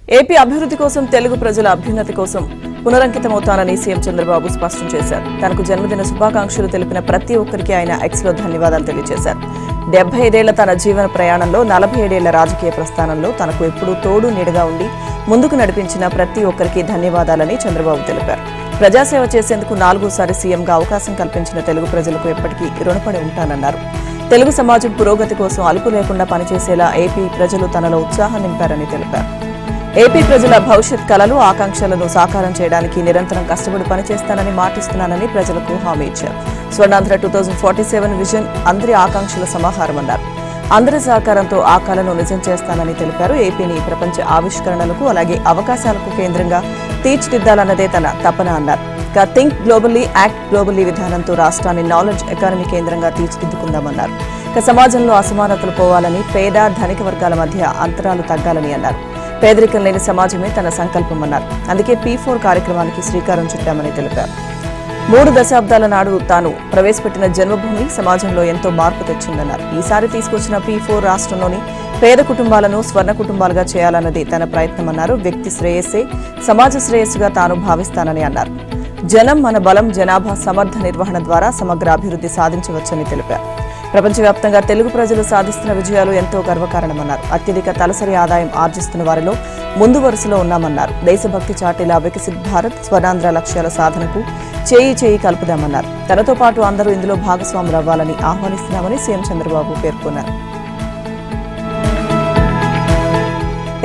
AP అభివృద్ధి కోసం తెలుగు ప్రజల అభ్యున్నతి కోసం పునరంకితమవుతానని సీఎం చంద్రబాబు స్పష్టం చేశారు. తనకు జన్మదిన శుభాకాంక్షలు తెలిపిన ప్రతి ఒక్కరికి ఆయన ఎక్స్లో ధన్యవాదాలు తెలియజేశారు. 75 ఏళ్ల తన జీవన ప్రయాణంలో 47 ఏళ్ల రాజకీయ ప్రస్థానంలో తనకు ఎప్పుడూ తోడు నీడగా ఉండి ముందుకు నడిపించిన ప్రతి ఒక్కరికి ధన్యవాదాలని చంద్రబాబు తెలిపారు. ప్రజాసేవ చేసేందుకు 4వ సీఎంగా అవకాశం కల్పించిన తెలుగు ప్రజలకు ఎప్పటికీ రుణపడి ఉంటానన్నారు. తెలుగు సమాజం పురోగతి కోసం అలుపు లేకుండా పనిచేసేలా ఏపీ ప్రజలు తనలో ఉత్సాహం నింపారని తెలిపారు. ఏపీ ప్రజల భవిష్యత్ కలలు ఆకాంక్షలను సాకారం చేయడానికి నిరంతరం కష్టపడి పనిచేస్తానని మాటిస్తున్నానని ప్రజలకు హామీ ఇచ్చారు. స్వర్ణాంధ్ర 2047 విజన్ అందరి ఆకాంక్షల సమాహారమన్నారు. అందరి సహకారంతో ఆ కలను నిజం చేస్తానని తెలిపారు. ఏపీని ప్రపంచ ఆవిష్కరణలకు అలాగే అవకాశాలకు కేంద్రంగా తీర్చిదిద్దాలన్నదే తన తపన అన్నారు. థింక్ గ్లోబల్లీ యాక్ట్ గ్లోబల్లీ విధానంతో రాష్ట్రాన్ని నాలెడ్జ్ ఎకానమీ కేంద్రంగా తీర్చిదిద్దుకుందామన్నారు. సమాజంలో అసమానతలు పోవాలని, పేద ధనిక వర్గాల మధ్య అంతరాలు తగ్గాలని అన్నారు. పేదరికం లేని సమాజమే తన సంకల్పమన్నారు. అందుకే P4 కార్యక్రమానికి శ్రీకారం చుట్టామని తెలిపారు. 3 దశాబ్దాల నాడు తాను ప్రవేశపెట్టిన జన్మభూమి సమాజంలో ఎంతో మార్పు తెచ్చిందన్నారు. ఈసారి తీసుకొచ్చిన P4 రాష్ట్రంలోని పేద కుటుంబాలను స్వర్ణ కుటుంబాలుగా చేయాలన్నది తన ప్రయత్నమన్నారు. వ్యక్తి శ్రేయస్సే సమాజ శ్రేయస్సుగా తాను భావిస్తానని అన్నారు. జనం మన బలం, జనాభా సమర్థ నిర్వహణ ద్వారా సమగ్ర అభివృద్ధి సాధించవచ్చని తెలిపారు. ప్రపంచవ్యాప్తంగా తెలుగు ప్రజలు సాధిస్తున్న విజయాలు ఎంతో గర్వకారణమన్నారు. అత్యధిక తలసరి ఆదాయం ఆర్జిస్తున్న వారిలో ముందు వరుసలో ఉన్నామన్నారు. దేశభక్తి చాటేలా వికసిత్ భారత్, స్వర్ణాంధ్ర లక్ష్యాల సాధనకు చేయి కలుపుదామన్నారు. తనతో పాటు అందరూ ఇందులో భాగస్వాములు అవ్వాలని ఆహ్వానిస్తున్నామని సీఎం చంద్రబాబు పేర్కొన్నారు.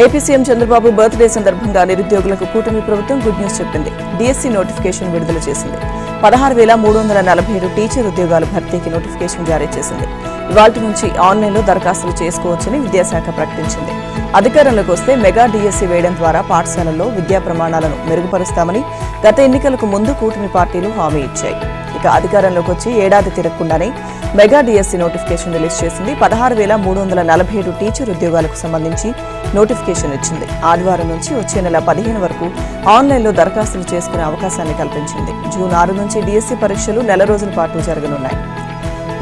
ఏపీ సీఎం చంద్రబాబు బర్త్డే సందర్భంగా నిరుద్యోగులకు కూటమి ప్రభుత్వం గుడ్ న్యూస్ చెప్పింది. డిఎస్సీ నోటిఫికేషన్ విడుదల చేసింది. 16,347 టీచర్ ఉద్యోగాల భర్తీకి నోటిఫికేషన్ జారీ చేసింది. ఇవాల్టి నుంచి ఆన్లైన్లో దరఖాస్తులు చేసుకోవచ్చని విద్యాశాఖ ప్రకటించింది. అధికారంలోకి వస్తే మెగా డిఎస్సీ వేయడం ద్వారా పాఠశాలల్లో విద్యా ప్రమాణాలను మెరుగుపరుస్తామని గత ఎన్నికలకు ముందు కూటమి పార్టీలు హామీ ఇచ్చాయి. ఇక అధికారంలోకి వచ్చి ఏడాది తిరగకుండానే మెగా డిఎస్సీ నోటిఫికేషన్ రిలీజ్ చేసింది. 16,347 టీచర్ ఉద్యోగాలకు సంబంధించి నోటిఫికేషన్ ఇచ్చింది. ఆదివారం నుంచి వచ్చే నెల 15 వరకు ఆన్లైన్లో దరఖాస్తులు చేసుకునే అవకాశాన్ని కల్పించింది. జూన్ 6 నుంచి డిఎస్సీ పరీక్షలు నెల రోజుల పాటు జరగనున్నాయి.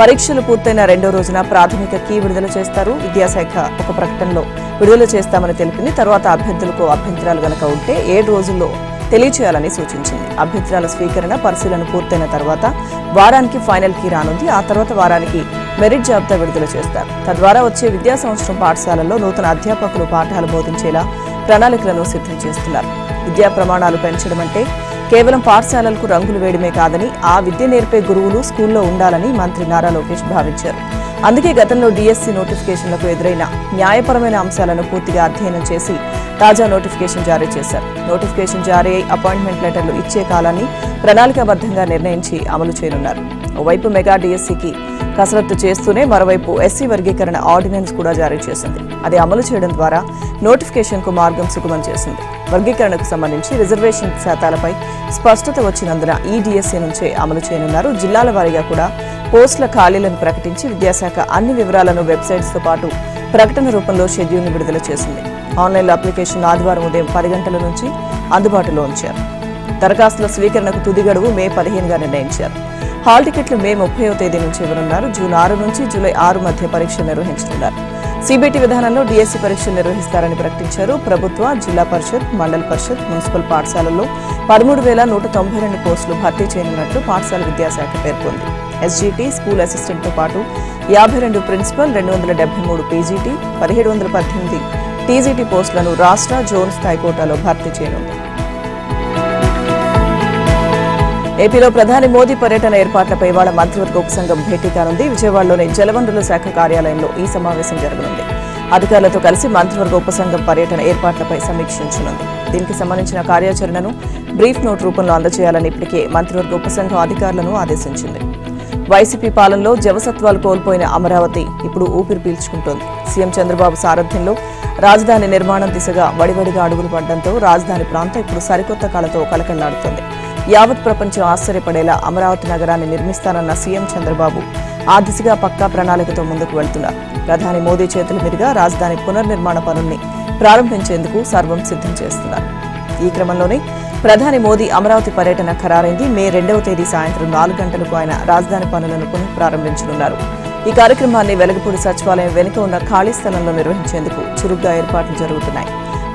పరీక్షలు పూర్తయిన 2వ రోజున ప్రాథమిక కీ విడుదల చేస్తారు. విద్యాశాఖ ఒక ప్రకటనలో విడుదల చేస్తామని తెలిపింది. తర్వాత అభ్యర్థులకు అభ్యంతరాలు గనక ఉంటే 7 రోజుల్లో తెలియచేయాలని సూచించింది. అభ్యంతరాల స్వీకరణ, పరిశీలన పూర్తయిన తర్వాత వారానికి ఫైనల్ కీ రానుంది. ఆ తర్వాత వారానికి మెరిట్ జాబితా విడుదల చేస్తారు. తద్వారా వచ్చే విద్యా సంవత్సరం పాఠశాలల్లో నూతన అధ్యాపకులు పాఠాలు బోధించేలా ప్రణాళికలను సిద్ధం చేస్తున్నారు. విద్యా ప్రమాణాలు పెంచడం అంటే కేవలం పాఠశాలలకు రంగులు వేయడమే కాదని ఆ విద్య నేర్పే గురువులు స్కూల్లో ఉండాలని మంత్రి నారా లోకేష్ భావించారు. అందుకే గతంలో డిఎస్సీ నోటిఫికేషన్లకు ఎదురైన న్యాయపరమైన అంశాలను పూర్తిగా అధ్యయనం చేసి తాజా నోటిఫికేషన్ జారీ చేశారు. నోటిఫికేషన్ జారీ అయి అపాయింట్మెంట్ లెటర్లు ఇచ్చే కాలాన్ని ప్రణాళికాబద్ధంగా నిర్ణయించి అమలు చేయనున్నారు. ఓవైపు మెగా డిఎస్సీకి కసరత్తు చేస్తూనే మరోవైపు ఎస్సీ వర్గీకరణ ఆర్డినెన్స్ కూడా జారీ చేసింది. అది అమలు చేయడం ద్వారా నోటిఫికేషన్కు మార్గం సుగమం చేసింది. వర్గీకరణకు సంబంధించి రిజర్వేషన్ శాతాలపై స్పష్టత వచ్చినందున ఈ డిఎస్సీ నుంచే అమలు చేయనున్నారు. జిల్లాల వారీగా కూడా పోస్టుల ఖాళీలను ప్రకటించి విద్యాశాఖ అన్ని వివరాలను వెబ్సైట్స్తో పాటు ప్రకటన రూపంలో షెడ్యూల్ను విడుదల చేసింది. ఆన్లైన్లో అప్లికేషన్ ఆదివారం ఉదయం 10 గంటల నుంచి అందుబాటులో ఉంచారు. దరఖాస్తుల స్వీకరణకు తుది గడువు మే 15గా నిర్ణయించారు. హాల్ టికెట్లు మే 30వ తేదీ నుంచి ఇవ్వనున్నారు. జూన్ 6 నుంచి జూలై 6 మధ్య పరీక్ష నిర్వహించనున్నారు. సిబిటి విధానంలో డిఎస్సీ పరీక్షలు నిర్వహిస్తారని ప్రకటించారు. ప్రభుత్వ, జిల్లా పరిషత్, మండల పరిషత్, మున్సిపల్ పాఠశాలల్లో 13,192 పోస్టులు భర్తీ చేయనున్నట్లు పాఠశాల విద్యాశాఖ పేర్కొంది. ఎస్జీటీ, స్కూల్ అసిస్టెంట్తో పాటు 52 ప్రిన్సిపల్, 273 పీజీటీ, 1718 టీజీటీ పోస్టులను రాష్ట్ర, జోన్ స్థాయి కోటాలో భర్తీ చేయనుంది. ఏపీలో ప్రధాని మోదీ పర్యటన ఏర్పాట్లపై ఇవాళ మంత్రివర్గ ఉపసంఘం భేటీ కానుంది. విజయవాడలోని జలవనరుల శాఖ కార్యాలయంలో ఈ సమావేశం జరగనుంది. అధికారులతో కలిసి మంత్రివర్గ ఉపసంఘం పర్యటన ఏర్పాట్లపై సమీక్షించనుంది. దీనికి సంబంధించిన కార్యాచరణను బ్రీఫ్ నోట్ రూపంలో అందజేయాలని ఇప్పటికే మంత్రివర్గ ఉపసంఘం అధికారులను ఆదేశించింది. వైసీపీ పాలనలో జవసత్వాలు కోల్పోయిన అమరావతి ఇప్పుడు ఊపిరి పీల్చుకుంటోంది. సీఎం చంద్రబాబు సారథ్యంలో రాజధాని నిర్మాణం దిశగా వడివడిగా అడుగులు పడడంతో రాజధాని ప్రాంతం ఇప్పుడు సరికొత్త కళతో కలకళ్లాడుతోంది. యావత్ ప్రపంచం ఆశ్చర్యపడేలా అమరావతి నగరాన్ని నిర్మిస్తానన్న సీఎం చంద్రబాబు ఆ దిశగా పక్కా ప్రణాళికతో ముందుకు వెళ్తున్నారు. ప్రధాని మోదీ చేతుల మీదుగా రాజధాని పునర్నిర్మాణ పనుల్ని ప్రారంభించేందుకు సర్వం సిద్ధం చేస్తున్నారు. ఈ క్రమంలోనే ప్రధాని మోదీ అమరావతి పర్యటన ఖరారైంది. మే 2వ తేదీ సాయంత్రం 4 గంటలకు ఆయన రాజధాని పనులను పునః ప్రారంభించనున్నారు. ఈ కార్యక్రమాన్ని వెలగపూడి సచివాలయం వెనుక ఉన్న ఖాళీ స్థలంలో నిర్వహించేందుకు చురుగ్గా ఏర్పాట్లు జరుగుతున్నాయి.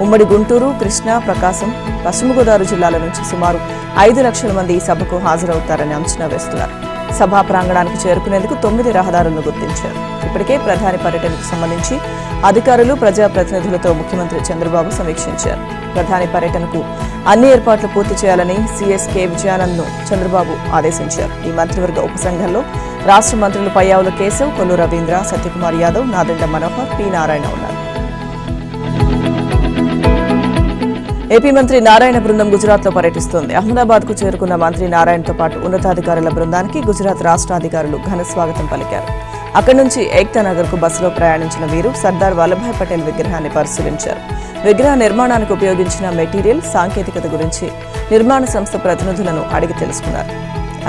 ఉమ్మడి గుంటూరు, కృష్ణా, ప్రకాశం, పశ్చిమ గోదావరి జిల్లాల నుంచి సుమారు 5 లక్షల మంది ఈ సభకు హాజరవుతారని అంచనా వేస్తున్నారు. సభా ప్రాంగణానికి చేరుకునేందుకు 9 రహదారులను గుర్తించారు. ఇప్పటికే ప్రధాని పర్యటనకు సంబంధించి అధికారులు, ప్రజాప్రతినిధులతో ముఖ్యమంత్రి చంద్రబాబు సమీక్షించారు. ప్రధాని పర్యటనకు అన్ని ఏర్పాట్లు పూర్తి చేయాలని సీఎస్కే విజయానంద్ను చంద్రబాబు ఆదేశించారు. ఈ మంత్రివర్గ ఉపసంఘంలో రాష్ట్ర మంత్రులు పయ్యావుల కేశవ్, కొల్లు రవీంద్ర, సత్యకుమార్ యాదవ్, నాదెండ్ల మనోహర్, పి నారాయణ ఉన్నారు. ఏపీ మంత్రి నారాయణ బృందం గుజరాత్ లో పర్యటిస్తోంది. అహ్మదాబాద్ కు చేరుకున్న మంత్రి నారాయణతో పాటు ఉన్నతాధికారుల బృందానికి గుజరాత్ రాష్ట్ర అధికారులు ఘన స్వాగతం పలికారు. అక్కడి నుంచి ఏక్తా నగర్ కు బస్సులో ప్రయాణించిన వీరు సర్దార్ వల్లభాయ్ పటేల్ విగ్రహాన్ని పరిశీలించారు. విగ్రహ నిర్మాణానికి ఉపయోగించిన మెటీరియల్, సాంకేతికత గురించి నిర్మాణ సంస్థ ప్రతినిధులను అడిగి తెలుసుకున్నారు.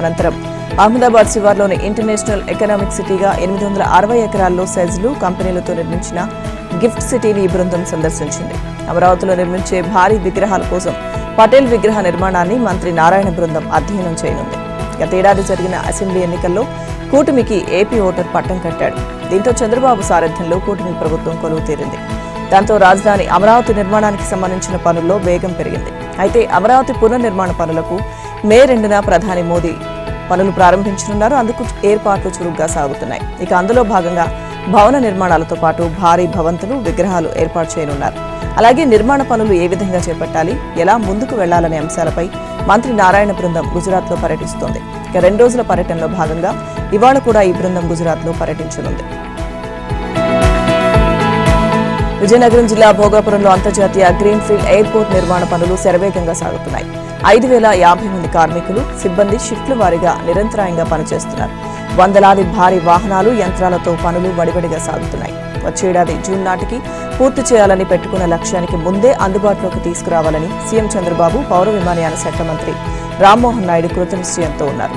అనంతరం అహ్మదాబాద్ శివార్లోని ఇంటర్నేషనల్ ఎకనామిక్ సిటీగా 860 ఎకరాల్లో సెజ్లు కంపెనీలతో నిర్మించిన గిఫ్ట్ సిటీని ఈ బృందం సందర్శించింది. అమరావతిలో నిర్మించే భారీ విగ్రహాల కోసం పటేల్ విగ్రహ నిర్మాణాన్ని మంత్రి నారాయణ బృందం అధ్యయనం చేయనుంది. గతేడాది జరిగిన అసెంబ్లీ ఎన్నికల్లో కూటమికి ఏపీ ఓటర్ పట్టం కట్టాడు. దీంతో చంద్రబాబు సారథ్యంలో కూటమి ప్రభుత్వం కొలువు తీరింది. దాంతో రాజధాని అమరావతి నిర్మాణానికి సంబంధించిన పనుల్లో వేగం పెరిగింది. అయితే అమరావతి పునర్నిర్మాణ పనులకు మే 2న ప్రధాని మోదీ పనులు ప్రారంభించనున్నారు. అందుకు ఏర్పాట్లు చురుగ్గా సాగుతున్నాయి. ఇక అందులో భాగంగా భవన నిర్మాణాలతో పాటు భారీ భవంతులు, విగ్రహాలు ఏర్పాటు చేయనున్నారు. అలాగే నిర్మాణ పనులు ఏ విధంగా చేపట్టాలి, ఎలా ముందుకు వెళ్లాలనే అంశాలపై మంత్రి నారాయణ బృందం గుజరాత్ లో పర్యటిస్తోంది. ఇక 2 రోజుల పర్యటనలో భాగంగా ఇవాళ కూడా ఈ బృందం గుజరాత్ లో పర్యటించనుంది. విజయనగరం జిల్లా భోగాపురంలో అంతర్జాతీయ గ్రీన్ఫీల్డ్ ఎయిర్పోర్ట్ నిర్మాణ పనులు శరవేగంగా సాగుతున్నాయి. 5,050 మంది కార్మికులు, సిబ్బంది షిఫ్ట్ల వారీగా నిరంతరాయంగా పనిచేస్తున్నారు. వందలాది భారీ వాహనాలు, యంత్రాలతో పనులు వడివడిగా సాగుతున్నాయి. వచ్చేడాది జూన్ నాటికి పూర్తి చేయాలని పెట్టుకున్న లక్ష్యానికి ముందే అందుబాటులోకి తీసుకురావాలని సీఎం చంద్రబాబు, పౌర విమానయాన శాఖ మంత్రి రామ్మోహన్ నాయుడు కృతనిశ్చయంతో ఉన్నారు.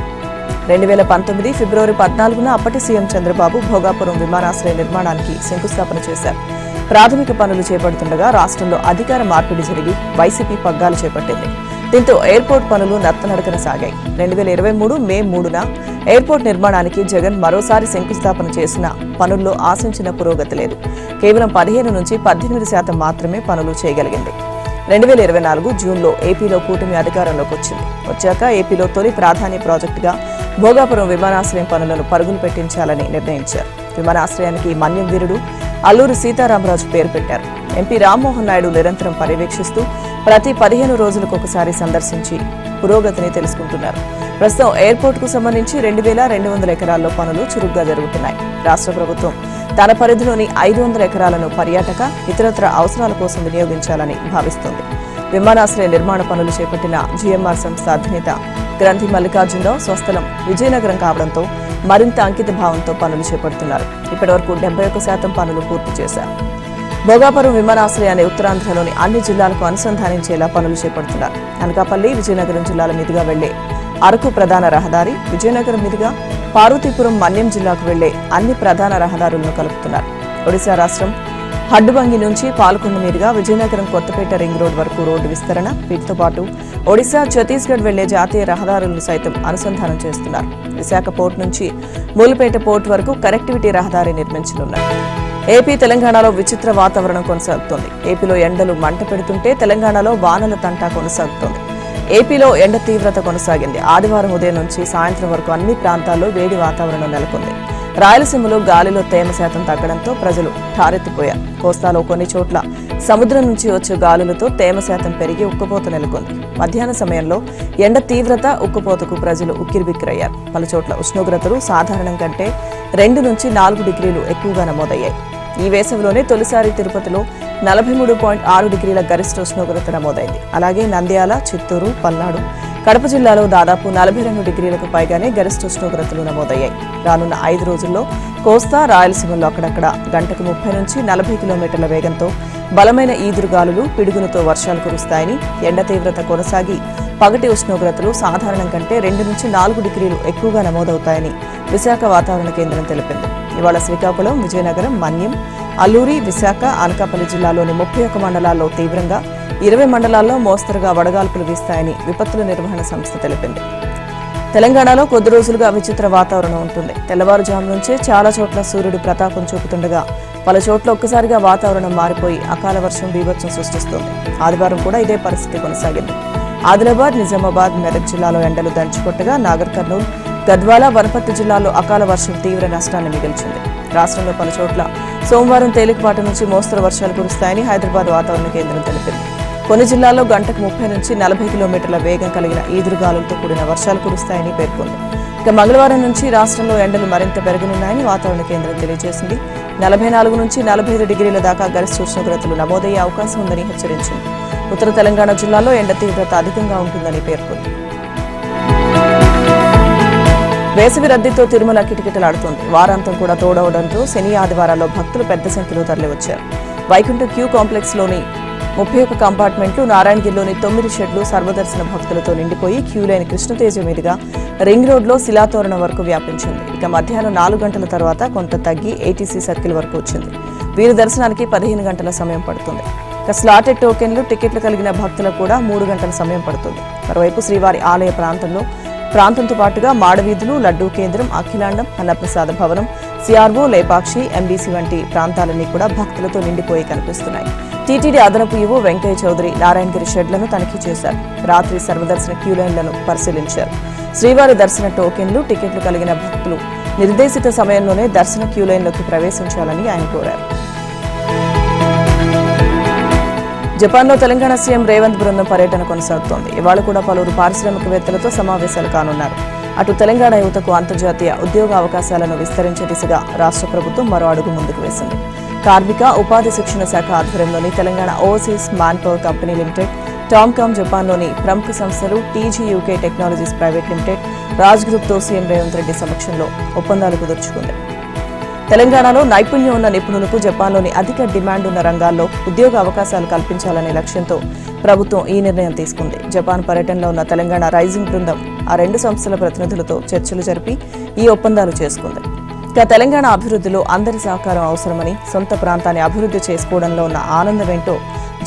2019 ఫిబ్రవరి 14న అప్పటి సీఎం చంద్రబాబు భోగాపురం విమానాశ్రయ నిర్మాణానికి శంకుస్థాపన చేశారు. ప్రాథమిక పనులు చేపడుతుండగా రాష్ట్రంలో అధికార మార్పిడి జరిగి వైసీపీ పగ్గాలు చేపట్టింది. దీంతో ఎయిర్పోర్ట్ పనులు నత్తనడకన సాగాయి. 2023 మే 3న ఎయిర్పోర్ట్ నిర్మాణానికి జగన్ మరోసారి శంకుస్థాపన చేసిన పనుల్లో ఆశించిన పురోగతి లేదు. కేవలం 15 నుంచి 18% మాత్రమే పనులు చేయగలిగింది. 2024 జూన్లో ఏపీలో కూటమి అధికారంలోకి వచ్చింది. వచ్చాక ఏపీలో తొలి ప్రాధాన్య ప్రాజెక్టుగా భోగాపురం విమానాశ్రయం పనులను పరుగులు పెట్టించాలని నిర్ణయించారు. విమానాశ్రయానికి మన్యం వీరుడు అల్లూరి సీతారామరాజు పేరు పెట్టారు. ఎంపీ రామ్మోహన్ నాయుడు నిరంతరం పర్యవేక్షిస్తూ ప్రతి 15 రోజులకు ఒకసారి సందర్శించి పురోగతిని తెలుసుకుంటున్నారు. ప్రస్తుతం ఎయిర్పోర్ట్ కు సంబంధించి 2,200 ఎకరాల్లో పనులు చురుగ్గా జరుగుతున్నాయి. రాష్ట్ర ప్రభుత్వం తన పరిధిలోని 500 ఎకరాలను పర్యాటక, ఇతరత్ర అవసరాల కోసం వినియోగించాలని భావిస్తోంది. విమానాశ్రయ నిర్మాణ పనులు చేపట్టిన జీఎంఆర్ సంస్థ అధినేత గ్రంథి మల్లికార్జునరావు స్వస్థలం విజయనగరం కావడంతో మరింత అంకిత భావంతో పనులు చేపడుతున్నారు. ఇప్పటివరకు 71% పనులు పూర్తి చేశారు. భోగాపురం విమానాశ్రయాన్ని ఉత్తరాంధ్రలోని అన్ని జిల్లాలకు అనుసంధానించేలా పనులు చేపడుతున్నారు. అనకాపల్లి, విజయనగరం జిల్లాల మీదుగా వెళ్లే అరకు ప్రధాన రహదారి, విజయనగరం మీదుగా పార్వతీపురం, మన్యం జిల్లాకు వెళ్లే అన్ని ప్రధాన రహదారులను కలుపుతున్నారు. ఒడిశా రాష్ట్రం హడ్డుబంగి నుంచి పాలకొండ మీదుగా విజయనగరం కొత్తపేట రింగ్ రోడ్ వరకు రోడ్డు విస్తరణ, వీటితో పాటు ఒడిశా, ఛత్తీస్గఢ్ వెళ్లే జాతీయ రహదారులను సైతం అనుసంధానం చేస్తున్నారు. విశాఖ పోర్ట్ నుంచి మూలపేట పోర్ట్ వరకు కనెక్టివిటీ రహదారి నిర్మించనున్నారు. ఏపీ, తెలంగాణలో విచిత్ర వాతావరణం కొనసాగుతోంది. ఏపీలో ఎండలు మంట పెడుతుంటే తెలంగాణలో వానల తంటా కొనసాగుతోంది. ఏపీలో ఎండ తీవ్రత కొనసాగింది. ఆదివారం ఉదయం నుంచి సాయంత్రం వరకు అన్ని ప్రాంతాల్లో వేడి వాతావరణం నెలకొంది. రాయలసీమలో గాలిలో తేమ శాతం తగ్గడంతో ప్రజలు ఠారెత్తిపోయారు. కోస్తాలో కొన్ని చోట్ల సముద్రం నుంచి వచ్చే గాలులతో తేమ శాతం పెరిగి ఉక్కపోత నెలకొంది. మధ్యాహ్న సమయంలో ఎండ తీవ్రత, ఉక్కపోతకు ప్రజలు ఉక్కిరిబిక్కిరయ్యారు. పలుచోట్ల ఉష్ణోగ్రతలు సాధారణం కంటే 2 నుంచి 4 డిగ్రీలు ఎక్కువగా నమోదయ్యాయి. ఈ వేసవిలోనే తొలిసారి తిరుపతిలో 43.6 డిగ్రీల గరిష్ట ఉష్ణోగ్రత నమోదైంది. అలాగే నంద్యాల, చిత్తూరు, పల్నాడు, కడప జిల్లాలో దాదాపు 42 డిగ్రీలకు పైగానే గరిష్ట ఉష్ణోగ్రతలు నమోదయ్యాయి. రానున్న 5 రోజుల్లో కోస్తా, రాయలసీమలో అక్కడక్కడ గంటకు 30 నుంచి 40 కిలోమీటర్ల వేగంతో బలమైన ఈదురుగాలులు, పిడుగులతో వర్షాలు కురుస్తాయని, ఎండ తీవ్రత కొనసాగి పగటి ఉష్ణోగ్రతలు సాధారణం కంటే 2 నుంచి 4 డిగ్రీలు ఎక్కువగా నమోదవుతాయని విశాఖ వాతావరణ కేంద్రం తెలిపింది. ఇవాళ శ్రీకాకుళం, విజయనగరం, మన్యం, అల్లూరి, విశాఖ, అనకాపల్లి జిల్లాలోని 31 మండలాల్లో తీవ్రంగా, 20 మండలాల్లో మోస్తరుగా వడగాల్పులు వీస్తాయని విపత్తుల నిర్వహణ సంస్థ తెలిపింది. తెలంగాణలో కొద్ది రోజులుగా విచిత్ర వాతావరణం ఉంటుంది. తెల్లవారుజాము నుంచే చాలా చోట్ల సూర్యుడు ప్రతాపం చూపుతుండగా పలు చోట్ల ఒక్కసారిగా వాతావరణం మారిపోయి అకాల వర్షం బీభత్సం సృష్టిస్తోంది. ఆదివారం కూడా ఇదే పరిస్థితి కొనసాగింది. ఆదిలాబాద్, నిజామాబాద్, మెదక్ జిల్లాలో ఎండలు దంచుకొట్టగా నాగర్ కర్నూలు, గద్వాల, వనపర్తి జిల్లాల్లో అకాల వర్షం తీవ్ర నష్టాన్ని మిగిల్చింది. రాష్ట్రంలో పలు చోట్ల సోమవారం తేలికపాటి నుంచి మోస్తరు వర్షాలు కురుస్తాయని హైదరాబాద్ వాతావరణ కేంద్రం తెలిపింది. కొన్ని జిల్లాల్లో గంటకు 30 నుంచి 40 కిలోమీటర్ల వేగం కలిగిన ఈదురుగాలులతో కూడిన వర్షాలు కురుస్తాయని పేర్కొంది. ఇక మంగళవారం నుంచి రాష్ట్రంలో ఎండలు మరింత పెరగనున్నాయని వాతావరణ కేంద్రం తెలియజేసింది. 44 నుంచి 45 డిగ్రీల దాకా గరిష్ట ఉష్ణోగ్రతలు నమోదయ్యే అవకాశం ఉందని హెచ్చరించింది. ఉత్తర తెలంగాణ జిల్లాలో ఎండ తీవ్రత అధికంగా ఉంటుందని పేర్కొంది. వేసవి రద్దీతో తిరుమల కిటకిటలాడుతోంది. వారాంతం కూడా తోడవడంతో శని, ఆదివారాల్లో భక్తులు పెద్ద సంఖ్యలో తరలివచ్చారు. వైకుంఠ క్యూ కాంప్లెక్స్ లోని 31 కంపార్ట్మెంట్లు, నారాయణగిరిలోని 9 షెడ్లు సర్వదర్శన భక్తులతో నిండిపోయి క్యూ లైన్ కృష్ణతేజ మీదుగా రింగ్ రోడ్లో శిలాతోరణం వరకు వ్యాపించింది. ఇక మధ్యాహ్నం 4 గంటల తర్వాత కొంత తగ్గి ఏటీసీ సర్కిల్ వరకు వచ్చింది. వీరి దర్శనానికి 15 గంటల సమయం పడుతుంది. ఇక స్లాటెడ్ టోకెన్లు, టికెట్లు కలిగిన భక్తులకు కూడా 3 గంటల సమయం పడుతుంది. మరోవైపు శ్రీవారి ఆలయ ప్రాంతంతో పాటుగా మాడవీధులు, లడ్డూ కేంద్రం, అఖిలాండం, అన్నప్రసాద భవనం, సిఆర్ఓ, లేపాక్షి, ఎంబీసీ వంటి ప్రాంతాలన్నీ కూడా భక్తులతో నిండిపోయి కనిపిస్తున్నాయి. టీటీడీ అదనపు ఈవో వెంకయ్య చౌదరి నారాయణగిరి షెడ్లను తనిఖీ చేశారు. రాత్రి సర్వదర్శన క్యూలైన్లను పరిశీలించారు. శ్రీవారి దర్శన టోకెన్లు, టికెట్లు కలిగిన భక్తులు నిర్దేశిత సమయంలోనే దర్శన క్యూలైన్లోకి ప్రవేశించాలని ఆయన కోరారు. జపాన్లో తెలంగాణ సీఎం రేవంత్ బృందం పర్యటన కొనసాగుతోంది. ఇవాళ కూడా పలువురు పారిశ్రామికవేత్తలతో సమావేశాలు కానున్నారు. అటు తెలంగాణ యువతకు అంతర్జాతీయ ఉద్యోగ అవకాశాలను విస్తరించే దిశగా రాష్ట్ర ప్రభుత్వం మరో అడుగు ముందుకు వేసింది. కార్మిక, ఉపాధి శిక్షణ శాఖ ఆధ్వర్యంలోని Telangana overseas manpower company limited, TOMCOM జపాన్లోని ప్రముఖ సంస్థలు TGUK technologies private limited, Raj గ్రూప్తో సీఎం రేవంత్ రెడ్డి సమక్షంలో ఒప్పందాలు కుదుర్చుకుంది. తెలంగాణలో నైపుణ్యం ఉన్న నిపుణులకు జపాన్లోని అధిక డిమాండ్ ఉన్న రంగాల్లో ఉద్యోగ అవకాశాలు కల్పించాలనే లక్ష్యంతో ప్రభుత్వం ఈ నిర్ణయం తీసుకుంది. జపాన్ పర్యటనలో ఉన్న తెలంగాణ రైజింగ్ బృందం ఆ 2 సంస్థల ప్రతినిధులతో చర్చలు జరిపి ఈ ఒప్పందాలు చేసుకుంది. ఇక తెలంగాణ అభివృద్ధిలో అందరి సహకారం అవసరమని, సొంత ప్రాంతాన్ని అభివృద్ధి చేసుకోవడంలో ఉన్న ఆనందమేంటో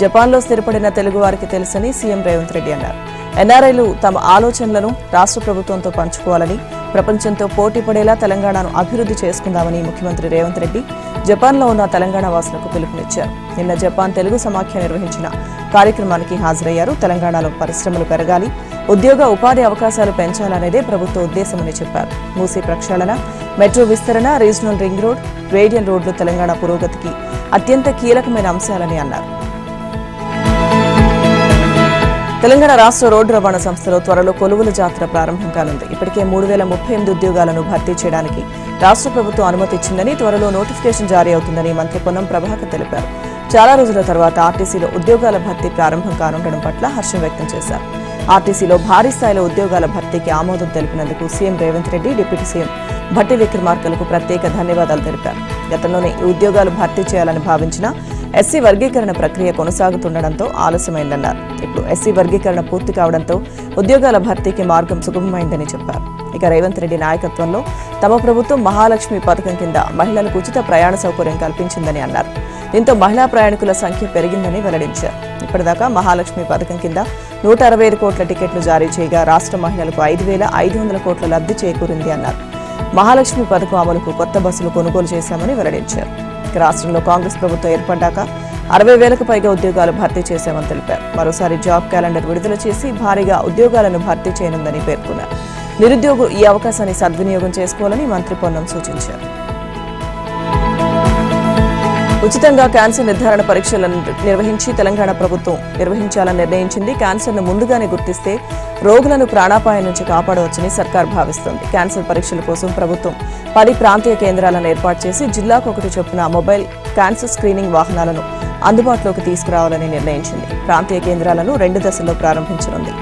జపాన్లో స్థిరపడిన తెలుగువారికి తెలుసని సీఎం రేవంత్ రెడ్డి అన్నారు. ఎన్ఆర్ఐలు తమ ఆలోచనలను రాష్ట్ర ప్రభుత్వంతో పంచుకోవాలని, ప్రపంచంతో పోటీ పడేలా తెలంగాణను అభివృద్ధి చేసుకుందామని ముఖ్యమంత్రి రేవంత్ రెడ్డి జపాన్లో ఉన్న తెలంగాణ వాసులకు పిలుపునిచ్చారు. నిన్న జపాన్ తెలుగు సమాఖ్య నిర్వహించిన కార్యక్రమానికి హాజరయ్యారు. తెలంగాణలో పరిశ్రమలు పెరగాలి, ఉద్యోగ ఉపాధి అవకాశాలు పెంచాలనేదే ప్రభుత్వ ఉద్దేశమని చెప్పారు. మూసీ ప్రక్షాళన, మెట్రో విస్తరణ, రీజనల్ రింగ్ రోడ్, రేడియల్ రోడ్లు తెలంగాణ పురోగతికి అత్యంత కీలకమైన అంశాలని అన్నారు. తెలంగాణ రాష్ట్ర రోడ్డు రవాణా సంస్థలో త్వరలో కొలువుల జాతర ప్రారంభం కానుంది. ఇప్పటికే 3038 ఉద్యోగాలను భర్తీ చేయడానికి రాష్ట్ర ప్రభుత్వం అనుమతి ఇచ్చిందని, త్వరలో నోటిఫికేషన్ జారీ అవుతుందని మంత్రి పొన్నం ప్రభాకర్ తెలిపారు. చాలా రోజుల తర్వాత ఆర్టీసీలో ఉద్యోగాల భర్తీ ప్రారంభం కానుండడం పట్ల హర్షం వ్యక్తం చేశారు. ఆర్టీసీలో భారీ స్థాయిలో ఉద్యోగాల భర్తీకి ఆమోదం తెలిపినందుకు CM Revanth Reddy, deputy CM Bhatti విక్రమార్కలకు ప్రత్యేక ధన్యవాదాలు తెలిపారు. గతంలోనే ఈ ఉద్యోగాలు భర్తీ చేయాలని భావించిన ఎస్సీ వర్గీకరణ ప్రక్రియ కొనసాగుతుండడంతో ఆలస్యమైందన్నారు. ఇప్పుడు ఎస్సీ వర్గీకరణ పూర్తి కావడంతో ఉద్యోగాల భర్తీకి మార్గం సుగమమైందని చెప్పారు. ఇక రేవంత్ రెడ్డి నాయకత్వంలో తమ ప్రభుత్వం మహాలక్ష్మి పథకం కింద మహిళలకు ఉచిత ప్రయాణ సౌకర్యం కల్పించిందని అన్నారు. దీంతో మహిళా ప్రయాణికుల సంఖ్య పెరిగిందని వెల్లడించారు. ఇప్పటిదాకా మహాలక్ష్మి పథకం కింద 165 కోట్ల టికెట్లు జారీ చేయగా రాష్ట్ర మహిళలకు 5,500 కోట్ల లబ్ధి చేకూరింది అన్నారు. మహాలక్ష్మి పథకం అమలుకు కొత్త బస్సులు కొనుగోలు చేశామని వెల్లడించారు. రాష్ట్రంలో కాంగ్రెస్ ప్రభుత్వం ఏర్పడ్డాక 60,000కు పైగా ఉద్యోగాలు భర్తీ చేశామని తెలిపారు. మరోసారి జాబ్ క్యాలెండర్ విడుదల చేసి భారీగా ఉద్యోగాలను భర్తీ చేయనుందని పేర్కొన్నారు. నిరుద్యోగులు ఈ అవకాశాన్ని సద్వినియోగం చేసుకోవాలని మంత్రి పొన్నం సూచించారు. ఉచితంగా క్యాన్సర్ నిర్ధారణ పరీక్షలను నిర్వహించి తెలంగాణ ప్రభుత్వం నిర్వహించాలని నిర్ణయించింది. క్యాన్సర్ను ముందుగానే గుర్తిస్తే రోగులను ప్రాణాపాయం నుంచి కాపాడవచ్చని సర్కార్ భావిస్తోంది. క్యాన్సర్ పరీక్షల కోసం ప్రభుత్వం 10 ప్రాంతీయ కేంద్రాలను ఏర్పాటు చేసి జిల్లాకు ఒకటి చొప్పున మొబైల్ క్యాన్సర్ స్క్రీనింగ్ వాహనాలను అందుబాటులోకి తీసుకురావాలని నిర్ణయించింది. ప్రాంతీయ కేంద్రాలను 2 దశల్లో ప్రారంభించనుంది.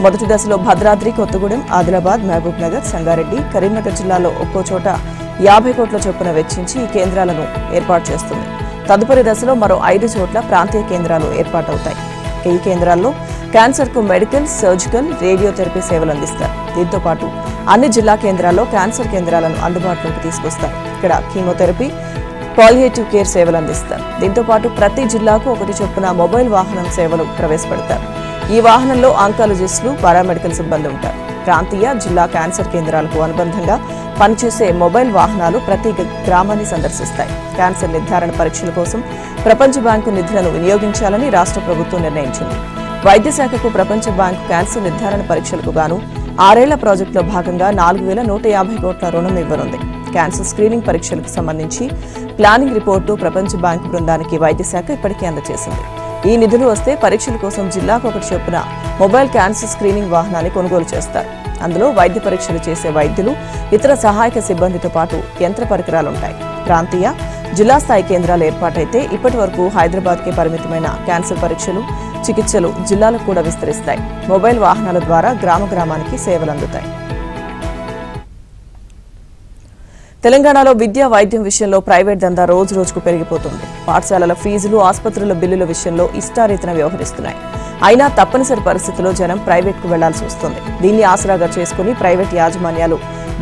మొదటి దశలో భద్రాద్రి, కొత్తగూడెం, ఆదిలాబాద్, మహబూబ్ నగర్, సంగారెడ్డి, కరీంనగర్ జిల్లాలో ఒక్కో చోట 50 కోట్ల చొప్పున వెచ్చించి ఈ కేంద్రాలను ఏర్పాటు చేస్తుంది. తదుపరి దశలో మరో 5 చోట్ల ప్రాంతీయ కేంద్రాలు ఏర్పాటవుతాయి. ఈ కేంద్రాల్లో క్యాన్సర్కు మెడికల్, సర్జికల్, రేడియోథెరపీ సేవలు అందిస్తారు. దీంతో పాటు అన్ని జిల్లా కేంద్రాల్లో క్యాన్సర్ కేంద్రాలను అందుబాటులోకి తీసుకొస్తారు. ఇక్కడ కీమోథెరపీ, పాలియేటివ్ కేర్ సేవలు అందిస్తారు. దీంతో పాటు ప్రతి జిల్లాకు ఒకటి చొప్పున మొబైల్ వాహనం సేవలు ప్రవేశపెడతారు. ఈ వాహనంలో ఆంకాలజిస్టులు, పారామెడికల్ సిబ్బంది ఉంటారు. ప్రాంతీయ, జిల్లా క్యాన్సర్ కేంద్రాలకు అనుబంధంగా పనిచేసే మొబైల్ వాహనాలు ప్రతి గ్రామాన్ని సందర్శిస్తాయి. క్యాన్సర్ నిర్ధారణ పరీక్షల కోసం ప్రపంచ బ్యాంకు నిధులను వినియోగించాలని రాష్ట్ర ప్రభుత్వం నిర్ణయించింది. వైద్య శాఖకు ప్రపంచ బ్యాంకు క్యాన్సర్ నిర్ధారణ పరీక్షలకు గాను 6 ఏళ్ల ప్రాజెక్టులో భాగంగా 4,150 కోట్ల రుణం ఇవ్వనుంది. క్యాన్సర్ స్క్రీనింగ్ పరీక్షలకు సంబంధించి ప్లానింగ్ రిపోర్టు ప్రపంచ బ్యాంకు బృందానికి వైద్య శాఖ ఇప్పటికే అందజేసింది. ఈ నిధులు వస్తే పరీక్షల కోసం జిల్లాకు ఒకటి చొప్పున మొబైల్ క్యాన్సర్ స్క్రీనింగ్ వాహనాన్ని కొనుగోలు చేస్తారు. అందులో వైద్య పరీక్షలు చేసే వైద్యులు, ఇతర సహాయక సిబ్బందితో పాటు యంత్ర పరికరాలుంటాయి. ప్రాంతీయ, జిల్లా స్థాయి కేంద్రాలు ఏర్పాటైతే ఇప్పటి వరకు హైదరాబాద్కే పరిమితమైన క్యాన్సర్ పరీక్షలు, చికిత్సలు జిల్లాలకు కూడా విస్తరిస్తాయి. మొబైల్ వాహనాల ద్వారా గ్రామానికి సేవలందుతాయి. తెలంగాణలో విద్యా వైద్యం విషయంలో ప్రైవేట్ దందా రోజు రోజుకు పెరిగిపోతుంది. పాఠశాలల ఫీజులు, ఆసుపత్రుల బిల్లుల విషయంలో ఇష్టారీతన వ్యవహరిస్తున్నాయి. అయినా తప్పనిసరి పరిస్థితుల్లో జనం ప్రైవేట్కు వెళ్లాల్సి వస్తుంది. దీన్ని ఆసరాగా చేసుకుని ప్రైవేట్ యాజమాన్యాలు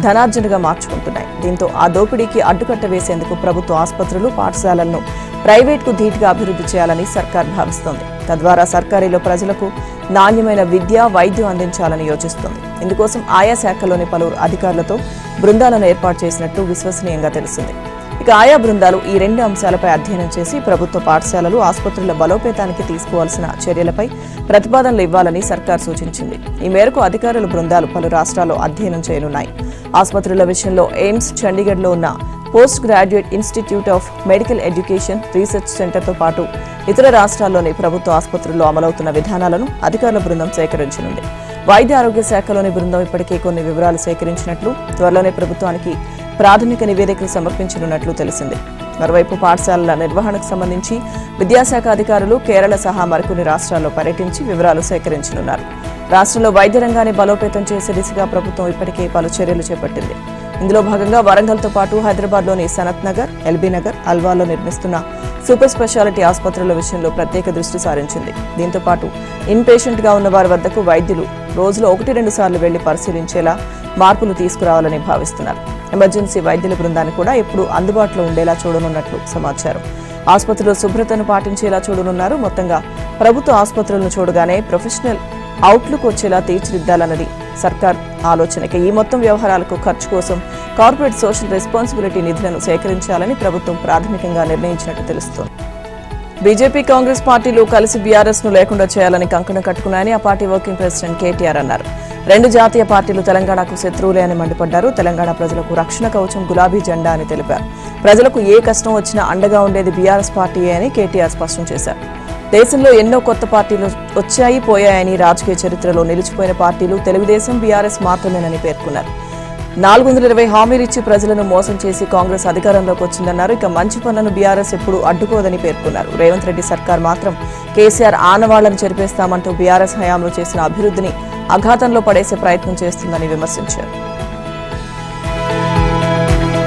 ధనార్జనగా మార్చుకుంటున్నాయి. దీంతో ఆ దోపిడీకి అడ్డుకట్ట వేసేందుకు ప్రభుత్వ ఆసుపత్రులు, పాఠశాలలను ప్రైవేట్కు ధీటుగా అభివృద్ధి చేయాలని సర్కార్ భావిస్తోంది. తద్వారా సర్కారీలో ప్రజలకు నాణ్యమైన విద్య, వైద్యం అందించాలని యోచిస్తోంది. ఇందుకోసం ఆయా శాఖల్లోని పలువురు అధికారులతో బృందాలను ఏర్పాటు చేసినట్టు విశ్వసనీయంగా తెలిసింది. ఇక ఆయా బృందాలు ఈ 2 అంశాలపై అధ్యయనం చేసి ప్రభుత్వ పాఠశాలలు, ఆసుపత్రుల బలోపేతానికి తీసుకోవాల్సిన చర్యలపై ప్రతిపాదనలు ఇవ్వాలని సర్కార్ సూచించింది. ఈ మేరకు అధికారుల బృందాలు పలు రాష్ట్రాల్లో అధ్యయనం చేయనున్నాయి. ఆసుపత్రుల విషయంలో ఎయిమ్స్, చండీగఢ్లో ఉన్న post graduate institute of medical education research సెంటర్తో పాటు ఇతర రాష్ట్రాల్లోని ప్రభుత్వ ఆసుపత్రుల్లో అమలవుతున్న విధానాలను అధికారుల బృందం సేకరించనుంది. వైద్య ఆరోగ్య శాఖలోని బృందం ఇప్పటికే కొన్ని వివరాలు సేకరించినట్లు, త్వరలోనే ప్రభుత్వానికి ప్రాథమిక నివేదికలు సమర్పించనున్నట్లు తెలిసింది. మరోవైపు పాఠశాలల నిర్వహణకు సంబంధించి విద్యాశాఖ అధికారులు కేరళ సహా మరికొన్ని రాష్ట్రాల్లో పర్యటించి వివరాలు సేకరించనున్నారు. రాష్ట్రంలో వైద్య రంగాన్ని బలోపేతం చేసే దిశగా ప్రభుత్వం ఇప్పటికే పలు చర్యలు చేపట్టింది. ఇందులో భాగంగా వరంగల్తో పాటు హైదరాబాద్లోని సనత్ నగర్, ఎల్బీ నగర్, అల్వాల్లో నిర్మిస్తున్న సూపర్ స్పెషాలిటీ ఆసుపత్రుల విషయంలో ప్రత్యేక దృష్టి సారించింది. దీంతో పాటు ఇన్ పేషెంట్గా ఉన్న వారి వద్దకు వైద్యులు రోజులో 1-2 సార్లు వెళ్లి పరిశీలించేలా మార్పులు తీసుకురావాలని భావిస్తున్నారు. ఎమర్జెన్సీ వైద్యుల బృందాన్ని కూడా ఎప్పుడూ అందుబాటులో ఉండేలా చూడనున్నట్లు సమాచారం. ఆసుపత్రిలో శుభ్రతను పాటించేలా చూడనున్నారు. మొత్తంగా ప్రభుత్వ ఆసుపత్రులను చూడగానే ప్రొఫెషనల్ అవుట్లుక్ వచ్చేలా తీర్చిదిద్దాలన్నది సర్కార్ ఆలోచనక ఈ మొత్తం వ్యవహారాలకు ఖర్చు కోసం కార్పొరేట్ సోషల్ రెస్పాన్సిబిలిటీ నిధులను సేకరించాలని ప్రభుత్వం ప్రాథమికంగా నిర్ణయించినట్టు తెలుస్తోంది. బీజేపీ, కాంగ్రెస్ పార్టీలు కలిసి బీఆర్ఎస్ ను లేకుండా చేయాలని కంకణం కట్టుకున్నాయని ఆ పార్టీ వర్కింగ్ ప్రెసిడెంట్ కేటీఆర్ అన్నారు. 2 జాతీయ పార్టీలు తెలంగాణకు శత్రువులే అని మండిపడ్డారు. తెలంగాణ ప్రజలకు రక్షణ కవచం గులాబీ జెండా అని తెలిపారు. ప్రజలకు ఏ కష్టం వచ్చినా అండగా ఉండేది బీఆర్ఎస్ పార్టీయే అని కేటీఆర్ స్పష్టం చేశారు. దేశంలో ఎన్నో కొత్త పార్టీలు వచ్చాయి, పోయాయని, రాజకీయ చరిత్రలో నిలిచిపోయిన పార్టీలు తెలుగుదేశం, బీఆర్ఎస్ మాత్రమేనని పేర్కొన్నారు. 420 హామీలిచ్చి ప్రజలను మోసం చేసి కాంగ్రెస్ అధికారంలోకి వచ్చిందన్నారు. ఇక మంచి పనులను బీఆర్ఎస్ ఎప్పుడూ అడ్డుకోదని పేర్కొన్నారు. రేవంత్ రెడ్డి సర్కార్ మాత్రం కేసీఆర్ ఆనవాళ్లను చెరిపేస్తామంటూ బీఆర్ఎస్ హయాంలో చేసిన అభివృద్ధిని అఘాతంలో పడేసే ప్రయత్నం చేస్తుందని విమర్శించారు.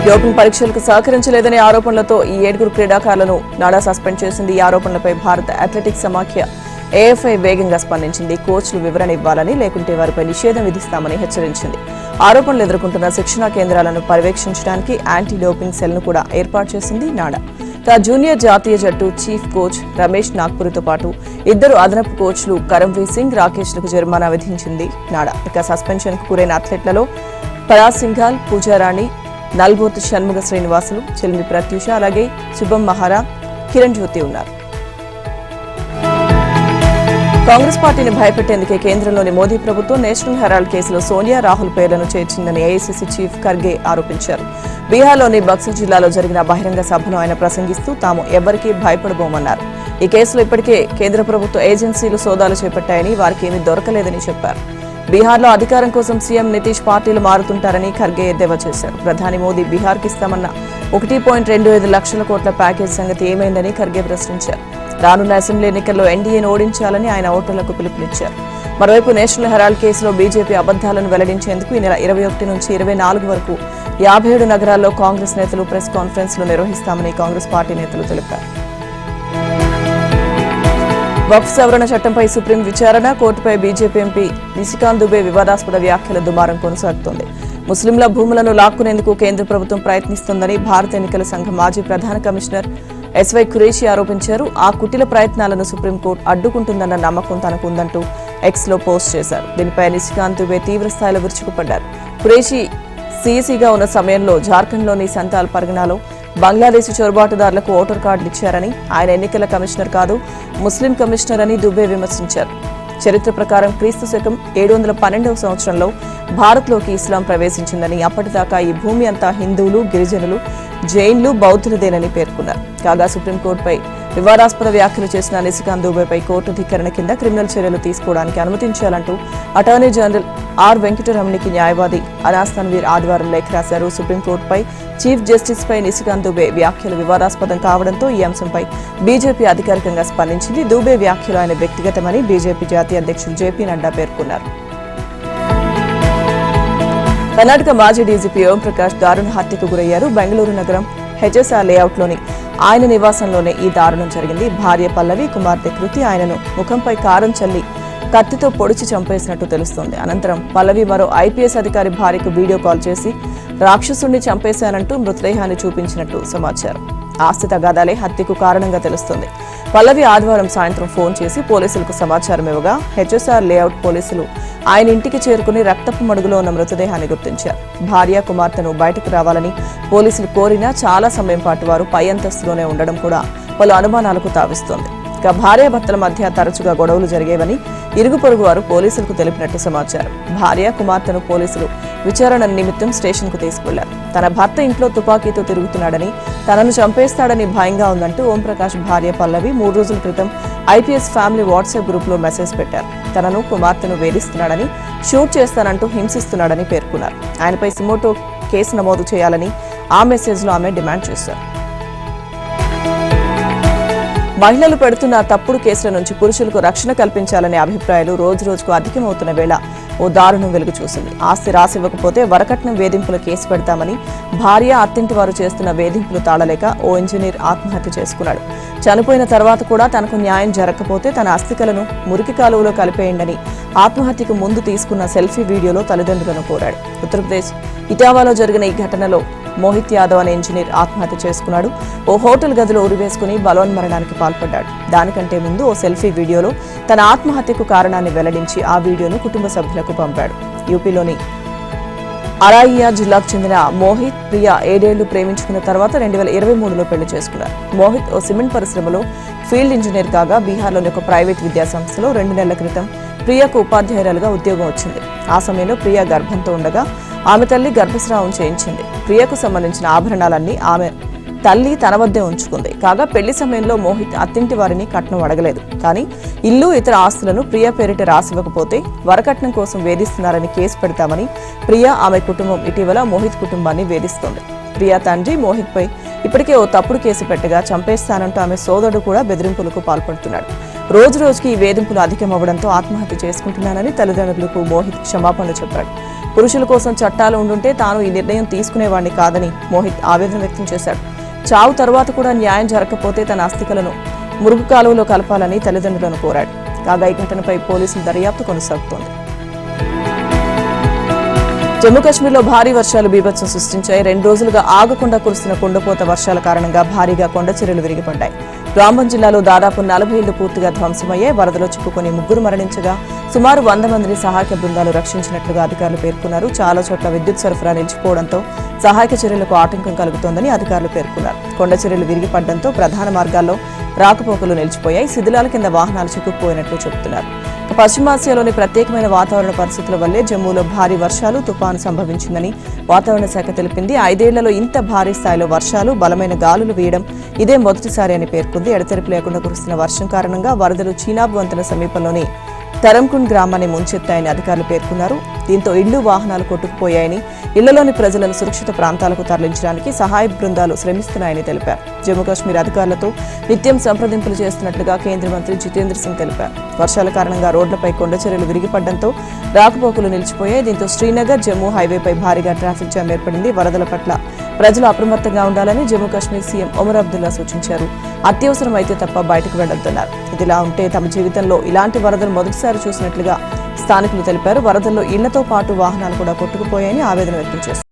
డోపింగ్ పరీక్షలకు సహకరించలేదనే ఆరోపణలతో ఈ 7 క్రీడాకారులను నాడా సస్పెండ్ చేసింది. ఈ ఆరోపణలపై భారత అథ్లెటిక్స్ సమాఖ్య ఏఎఫ్ఐ వేగంగా స్పందించింది. కోచ్లు వివరణ ఇవ్వాలని, లేకుంటే వారిపై నిషేధం విధిస్తామని హెచ్చరించింది. ఆరోపణలు ఎదుర్కొంటున్న శిక్షణా కేంద్రాలను పర్యవేక్షించడానికి యాంటీ డోపింగ్ సెల్ను కూడా ఏర్పాటు చేసింది నాడా. జూనియర్ జాతీయ జట్టు చీఫ్ కోచ్ రమేష్ నాగ్పూర్తో పాటు 2 అదనపు కోచ్లు కరంవీర్ సింగ్, రాకేష్లకు జరిమానా విధించింది నాడా. ఇక సస్పెన్షన్కు గురైన అథ్లెట్లలో పరాజ్ సింఘాల్, పూజారాణి, నల్బోత్ షణ్ముగ శ్రీనివాసులు, చెల్మి ప్రత్యూష, అలాగే శుభం మహారా, కిరణ్ జ్యోతి ఉన్నారు. కాంగ్రెస్ పార్టీని భయపెట్టేందుకే కేంద్రంలోని మోదీ ప్రభుత్వం నేషనల్ హెరాల్డ్ కేసులో సోనియా, రాహుల్ పేర్లను చేర్చిందని ఏఐసీసీ చీఫ్ ఖర్గే ఆరోపించారు. బీహార్లోని బక్సర్ జిల్లాలో జరిగిన బహిరంగ సభను ఆయన ప్రసంగిస్తూ తాము ఎవ్వరికీ భయపడబోమన్నారు. ఈ కేసులో ఇప్పటికే కేంద్ర ప్రభుత్వ ఏజెన్సీలు సోదాలు చేపట్టాయని, వారికి ఏమీ దొరకలేదని చెప్పారు. బీహార్లో అధికారం కోసం సీఎం నితీష్ పార్టీలు మారుతుంటారని ఖర్గే ఎద్దేవా చేశారు. ప్రధాని మోదీ బీహార్కి ఇస్తామన్న 1.25 లక్షల కోట్ల ప్యాకేజ్ సంగతి ఏమైందని ఖర్గే ప్రశ్నించారు. రానున్న అసెంబ్లీ ఎన్నికల్లో ఎన్డీఏను ఓడించాలని ఆయన ఓటర్లకు పిలుపునిచ్చారు. మరోవైపు నేషనల్ హెరాల్డ్ కేసులో బీజేపీ అబద్దాలను వెల్లడించేందుకు ఈ నెల 21 నుంచి 24 వరకు 57 నగరాల్లో కాంగ్రెస్ నేతలు ప్రెస్ కాన్ఫరెన్స్లు నిర్వహిస్తామని కాంగ్రెస్ పార్టీ నేతలు తెలిపారు. వక్ఫ్ సవరణ చట్టంపై సుప్రీం విచారణ, కోర్టుపై బీజేపీ ఎంపీ నిశికాంత్ దుబే వివాదాస్పద వ్యాఖ్యల దుమారం కొనసాగుతోంది. ముస్లింల భూములను లాక్కునేందుకు కేంద్ర ప్రభుత్వం ప్రయత్నిస్తోందని భారత ఎన్నికల సంఘం మాజీ ప్రధాన కమిషనర్ ఎస్వై ఖురేషి ఆరోపించారు. ఆ కుటిల ప్రయత్నాలను సుప్రీంకోర్టు అడ్డుకుంటుందన్న నమ్మకం తనకుందంటూ ఎక్స్లో పోస్ట్ చేశారు. దీనిపై నిశికాంత్ దుబే తీవ్రస్థాయిలో విరుచుకుపడ్డారు. ఖురేషి సీఈసీగా ఉన్న సమయంలో జార్ఖండ్లోని సంతాల్ పరగనాలో బంగ్లాదేశీ చొరబాటుదారులకు ఓటర్ కార్డులు ఇచ్చారని, ఆయన ఎన్నికల కమిషనర్ కాదు, ముస్లిం కమిషనర్ అని దుబే విమర్శించారు. చరిత్ర ప్రకారం క్రీస్తు శకం 712వ సంవత్సరంలో భారత్లోకి ఇస్లాం ప్రవేశించిందని, అప్పటిదాకా ఈ భూమి అంతా హిందువులు, గిరిజనులు, జైన్లు, బౌద్ధులదేనని పేర్కొన్నారు. కాగా సుప్రీంకోర్టుపై వివాదాస్పద వ్యాఖ్యలు చేసిన నిశికాంత్ దుబేపై కోర్టు ధిక్కరణ కింద క్రిమినల్ చర్యలు తీసుకోవడానికి అనుమతించాలంటూ అటార్నీ జనరల్ ఆర్ వెంకటరమణికి న్యాయవాది అనాస్ తన్వీర్ ఆదివారం లేఖ రాశారు. సుప్రీంకోర్టుపై చీఫ్ జస్టిస్ పై నిశికాంత్ దుబే వ్యాఖ్యలు వివాదాస్పదం కావడంతో ఈ అంశంపై బీజేపీ అధికారికంగా స్పందించింది. దుబే వ్యాఖ్యలు ఆయన వ్యక్తిగతమని బీజేపీ జాతీయ అధ్యక్షులు జేపీ నడ్డా పేర్కొన్నారు. కర్ణాటక మాజీ డీజీపీ ఓంప్రకాష్ దారుణ హత్యకు గురయ్యారు. బెంగళూరు నగరం హెచ్ఎస్ఆర్ లేఅవుట్లోని ఆయన నివాసంలోనే ఈ దారుణం జరిగింది. భార్య పల్లవి, కుమార్తె కృతి ఆయనను ముఖంపై కారం చల్లి కత్తితో పొడిచి చంపేసినట్టు తెలుస్తోంది. అనంతరం పల్లవి మరో ఐపీఎస్ అధికారి భార్యకు వీడియో కాల్ చేసి రాక్షసుణ్ణి చంపేశానంటూ మృతదేహాన్ని చూపించినట్టు సమాచారం. ఆస్తి తగాదాలే హత్యకు కారణంగా తెలుస్తోంది. పల్లవి ఆదివారం సాయంత్రం ఫోన్ చేసి పోలీసులకు సమాచారం ఇవ్వగా హెచ్ఎస్ఆర్ లేఅవుట్ పోలీసులు ఆయన ఇంటికి చేరుకుని రక్తపు మడుగులో ఉన్న మృతదేహాన్ని గుర్తించారు. భార్య, కుమార్తెను బయటకు రావాలని పోలీసులు కోరినా చాలా సమయం పాటు వారు పై అంతస్తులోనే ఉండడం కూడా పలు అనుమానాలకు తావిస్తోంది. ఇక భార్యాభర్తల మధ్య తరచుగా గొడవలు జరిగేవని ఇరుగు పొరుగు వారు పోలీసులకు తెలిపినట్టు సమాచారం. భార్య, కుమార్తెను పోలీసులు విచారణ నిమిత్తం స్టేషన్కు తీసుకువెళ్లారు. తన భర్త ఇంట్లో తుపాకీతో తిరుగుతున్నాడని, తనను చంపేస్తాడని భయంగా ఉందంటూ ఓంప్రకాష్ భార్య పల్లవి 3 రోజుల క్రితం ఐపీఎస్ ఫ్యామిలీ వాట్సాప్ గ్రూప్లో మెసేజ్ పెట్టారు. తనను, కుమార్తెను వేధిస్తున్నాడని, షూట్ చేస్తానంటూ హింసిస్తున్నాడని పేర్కొన్నారు. ఆయనపై సుమోటో కేసు నమోదు చేయాలని ఆ మెసేజ్లో ఆమె డిమాండ్ చేశారు. మహిళలు పెడుతున్న తప్పుడు కేసుల నుంచి పురుషులకు రక్షణ కల్పించాలనే అభిప్రాయాలు రోజురోజుకు అధికమవుతున్న వేళ ఓ దారుణం వెలుగు చూసింది. ఆస్తి రాసివ్వకపోతే వరకట్నం వేధింపుల కేసు పెడతామని భార్య, అత్తింటి వారు చేస్తున్న వేధింపులు తాళలేక ఓ ఇంజనీర్ ఆత్మహత్య చేసుకున్నాడు. చనిపోయిన తర్వాత కూడా తనకు న్యాయం జరగకపోతే తన అస్థికలను మురికి కాలువలో కలిపేయండని ఆత్మహత్యకు ముందు తీసుకున్న సెల్ఫీ వీడియోలో తల్లిదండ్రులను కోరాడు. ఉత్తరప్రదేశ్ ఇటావాలో జరిగిన ఈ ఘటనలో మోహిత్ యాదవ్ అనే ఇంజనీర్ ఆత్మహత్య చేసుకున్నాడు. ఓ హోటల్ గదిలో ఉరివేసుకుని బలవన్మరణానికి పాల్పడ్డాడు. దానికంటే ముందు ఓ సెల్ఫీ వీడియోలో తన ఆత్మహత్యకు కారణాన్ని వెల్లడించి ఆ వీడియోను కుటుంబ సభ్యులకు పంపాడు. యూపీలోని అరాయియా జిల్లాకు చెందిన మోహిత్, ప్రియా 7 ఏళ్లు ప్రేమించుకున్న తర్వాత 2023లో పెళ్లి చేసుకున్నారు. మోహిత్ ఓ సిమెంట్ పరిశ్రమలో ఫీల్డ్ ఇంజనీర్ కాగా బీహార్లోని ఒక ప్రైవేట్ విద్యాసంస్థలో 2 నెలల క్రితం ప్రియాకు ఉపాధ్యాయురాలుగా ఉద్యోగం వచ్చింది. ఆ సమయంలో ప్రియా గర్భంతో ఉండగా ఆమె తల్లి గర్భస్రావం చేయించింది. ప్రియకు సంబంధించిన ఆభరణాలన్నీ ఆమె తల్లి తన వద్దే ఉంచుకుంది. కాగా పెళ్లి సమయంలో మోహిత్ అత్తింటి వారిని కట్నం అడగలేదు. కానీ ఇల్లు, ఇతర ఆస్తులను ప్రియా పేరిట రాసివ్వకపోతే వరకట్నం కోసం వేధిస్తున్నారని కేసు పెడతామని ప్రియా, ఆమె కుటుంబం ఇటీవల మోహిత్ కుటుంబాన్ని వేధిస్తోంది. ప్రియా తండ్రి మోహిత్పై ఇప్పటికే ఓ తప్పుడు కేసు పెట్టగా చంపేస్తానంటూ ఆమె సోదరుడు కూడా బెదిరింపులకు పాల్పడుతున్నాడు. రోజురోజుకి ఈ వేధింపులు అధికమవ్వడంతో ఆత్మహత్య చేసుకుంటున్నానని తల్లిదండ్రులకు మోహిత్ క్షమాపణలు చెప్పాడు. పురుషుల కోసం చట్టాలు ఉండుంటే తాను ఈ నిర్ణయం తీసుకునేవాడిని కాదని మోహిత్ ఆవేదన వ్యక్తం చేశాడు. చావు తర్వాత కూడా న్యాయం జరగకపోతే తన అస్థికలను మురుగు కాలువలో కలపాలని తల్లిదండ్రులను కోరాడు. కాగా ఈ ఘటనపై పోలీసుల దర్యాప్తు కొనసాగుతోంది. జమ్మూ కాశ్మీర్లో భారీ వర్షాలు బీభత్సం సృష్టించాయి. 2 రోజులుగా ఆగకుండా కురుస్తున్న కుండపోత వర్షాల కారణంగా భారీగా కొండ చర్యలు విరిగిపడ్డాయి. రాంబన్ జిల్లాలో దాదాపు 40 ఇళ్లు పూర్తిగా ధ్వంసమయ్యాయి. వరదలో చిక్కుకొని 3 మరణించగా సుమారు 100 మందిని సహాయక బృందాలు రక్షించినట్లుగా అధికారులు పేర్కొన్నారు. చాలా చోట్ల విద్యుత్ సరఫరా నిలిచిపోవడంతో సహాయక చర్యలకు ఆటంకం కలుగుతోందని అధికారులు పేర్కొన్నారు. కొండ చర్యలు విరిగిపడడంతో ప్రధాన మార్గాల్లో రాకపోకలు నిలిచిపోయాయి. శిథిలాల కింద వాహనాలు చిక్కుకుపోయినట్లు చెబుతున్నారు. పశ్చిమాసియాలోని ప్రత్యేకమైన వాతావరణ పరిస్థితుల వల్లే జమ్మూలో భారీ వర్షాలు, తుపాను సంభవించిందని వాతావరణ శాఖ తెలిపింది. 5 ఏళ్లలో ఇంత భారీ స్థాయిలో వర్షాలు, బలమైన గాలులు వీయడం ఇదే మొదటిసారి అని పేర్కొంది. ఎడతెరిపి లేకుండా కురుస్తున్న వర్షం కారణంగా వరదలు చీనాబ్ వంతెన సమీపంలోని తరంకుండ్ గ్రామాన్ని ముంచెత్తాయని అధికారులు పేర్కొన్నారు. దీంతో ఇళ్లు, వాహనాలు కొట్టుకుపోయాయని, ఇళ్లలోని ప్రజలను సురక్షిత ప్రాంతాలకు తరలించడానికి సహాయ బృందాలు శ్రమిస్తున్నాయని తెలిపారు. జమ్మూ కాశ్మీర్ అధికారులతో నిత్యం సంప్రదింపులు చేస్తున్నట్లుగా కేంద్ర మంత్రి జితేంద్ర సింగ్ తెలిపారు. వర్షాల కారణంగా రోడ్లపై కొండ చర్యలు విరిగిపడడంతో రాకపోకలు నిలిచిపోయాయి. దీంతో శ్రీనగర్ జమ్మూ హైవేపై భారీగా ట్రాఫిక్ జామ్ ఏర్పడింది. వరదల పట్ల ప్రజలు అప్రమత్తంగా ఉండాలని జమ్మూ కాశ్మీర్ సీఎం ఒమర్ అబ్దుల్లా సూచించారు. అత్యవసరం అయితే తప్ప బయటకు వెళ్లొద్దన్నారు. ఇదిలా ఉంటే తమ జీవితంలో ఇలాంటి వరదలు మొదటిసారి చూసినట్లుగా స్థానికులు తెలిపారు. వరదల్లో ఇళ్లతో పాటు వాహనాలు కూడా కొట్టుకుపోయాయని ఆవేదన వ్యక్తం చేశారు.